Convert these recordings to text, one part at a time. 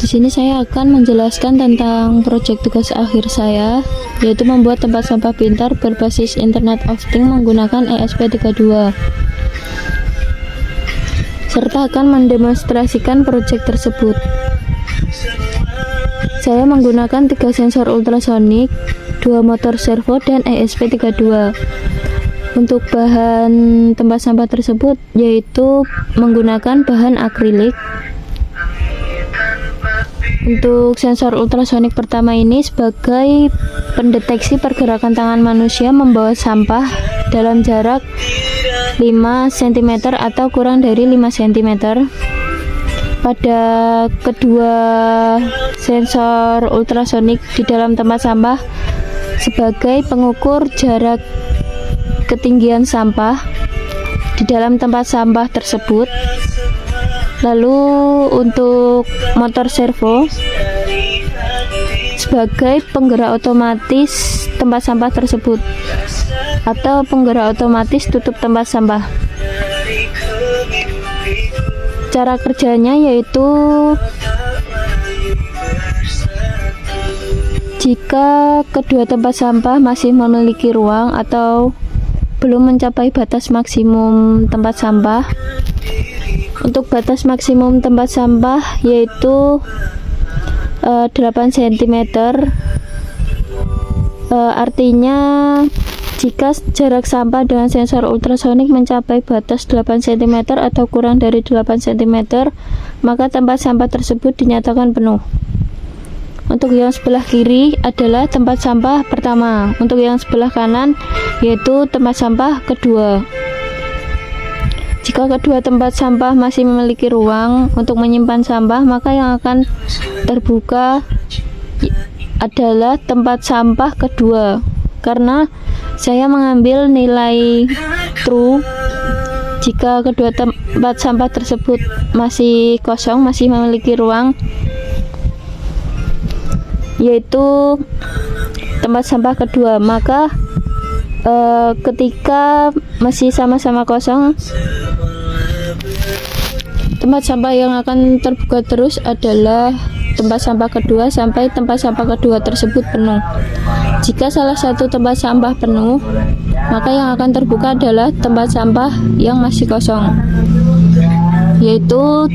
Di sini saya akan menjelaskan tentang proyek tugas akhir saya, yaitu membuat tempat sampah pintar berbasis Internet of Things menggunakan ESP32, serta akan mendemonstrasikan proyek tersebut. Saya menggunakan 3 sensor ultrasonik, 2 motor servo, dan ESP32. Untuk bahan tempat sampah tersebut yaitu menggunakan bahan akrilik. Untuk sensor ultrasonik pertama ini sebagai pendeteksi pergerakan tangan manusia membawa sampah dalam jarak 5 cm atau kurang dari 5 cm. Pada kedua sensor ultrasonik di dalam tempat sampah sebagai pengukur jarak ketinggian sampah di dalam tempat sampah tersebut. Lalu untuk motor servo sebagai penggerak otomatis tempat sampah tersebut atau penggerak otomatis tutup tempat sampah. Cara kerjanya yaitu jika kedua tempat sampah masih memiliki ruang atau belum mencapai batas maksimum tempat sampah. Untuk batas maksimum tempat sampah yaitu 8 cm. Artinya jika jarak sampah dengan sensor ultrasonik mencapai batas 8 cm atau kurang dari 8 cm, maka tempat sampah tersebut dinyatakan penuh. Untuk yang sebelah kiri adalah tempat sampah pertama. Untuk yang sebelah kanan yaitu tempat sampah kedua. Jika kedua tempat sampah masih memiliki ruang untuk menyimpan sampah, maka yang akan terbuka adalah tempat sampah kedua. Karena saya mengambil nilai true jika kedua tempat sampah tersebut masih kosong, masih memiliki ruang, yaitu tempat sampah kedua, maka ketika masih sama-sama kosong, tempat sampah yang akan terbuka terus adalah tempat sampah kedua sampai tempat sampah kedua tersebut penuh. Jika salah satu tempat sampah penuh, maka yang akan terbuka adalah tempat sampah yang masih kosong, yaitu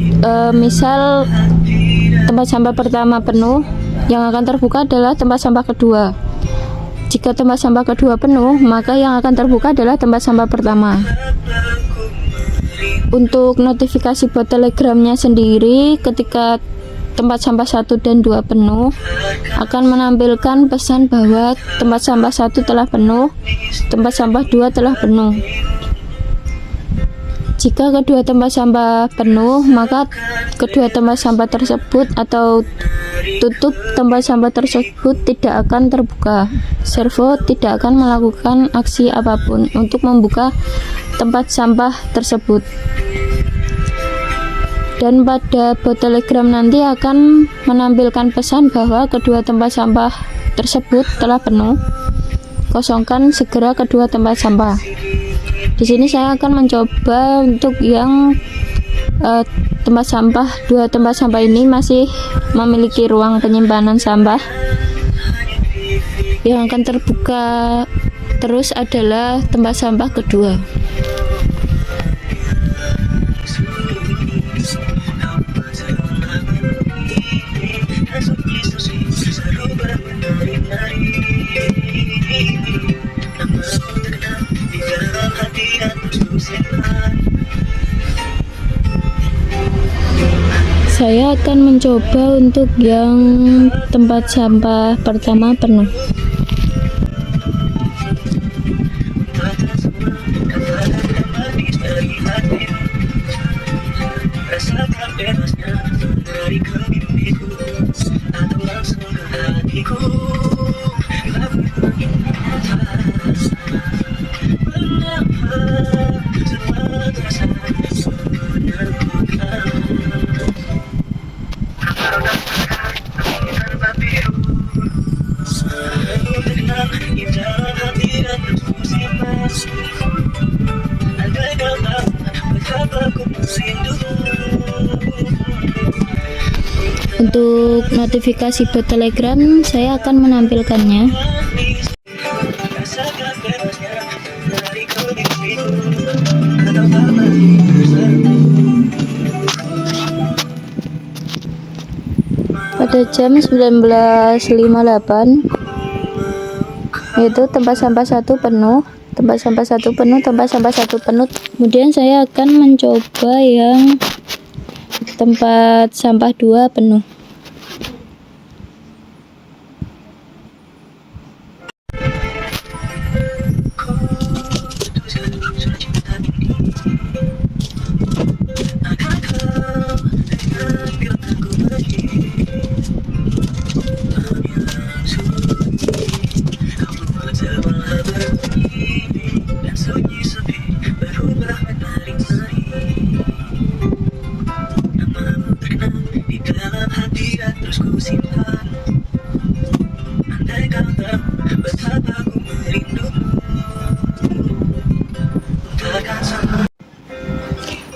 misal tempat sampah pertama penuh, yang akan terbuka adalah tempat sampah kedua. Jika tempat sampah kedua penuh, maka yang akan terbuka adalah tempat sampah pertama. Untuk notifikasi buat telegramnya sendiri, ketika tempat sampah 1 dan 2 penuh, akan menampilkan pesan bahwa tempat sampah 1 telah penuh, tempat sampah 2 telah penuh. Jika kedua tempat sampah penuh, maka kedua tempat sampah tersebut atau tutup tempat sampah tersebut tidak akan terbuka. Servo tidak akan melakukan aksi apapun untuk membuka tempat sampah tersebut. Dan pada bot telegram nanti akan menampilkan pesan bahwa kedua tempat sampah tersebut telah penuh. Kosongkan segera kedua tempat sampah. Di sini saya akan mencoba untuk yang tempat sampah, 2 tempat sampah ini masih memiliki ruang penyimpanan sampah. Yang akan terbuka terus adalah tempat sampah kedua. Saya akan mencoba untuk yang tempat sampah pertama penuh. Untuk notifikasi bot Telegram saya akan menampilkannya. Pada jam 19.58 yaitu tempat sampah satu penuh, tempat sampah satu penuh, tempat sampah satu penuh. Kemudian saya akan mencoba yang tempat sampah 2 penuh.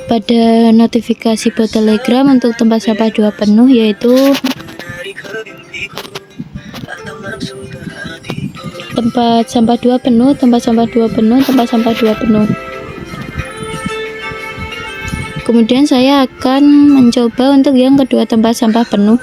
Pada notifikasi bot Telegram untuk tempat sampah 2 penuh yaitu tempat sampah 2 penuh, tempat sampah 2 penuh, tempat sampah 2 penuh. Kemudian saya akan mencoba untuk yang kedua tempat sampah penuh.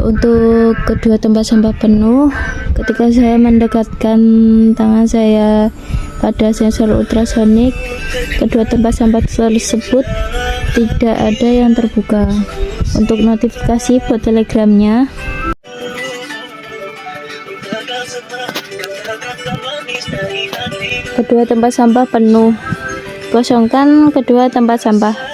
Untuk kedua tempat sampah penuh, ketika saya mendekatkan tangan saya pada sensor ultrasonik, kedua tempat sampah tersebut tidak ada yang terbuka. Untuk notifikasi bot Telegramnya, kedua tempat sampah penuh, kosongkan kedua tempat sampah.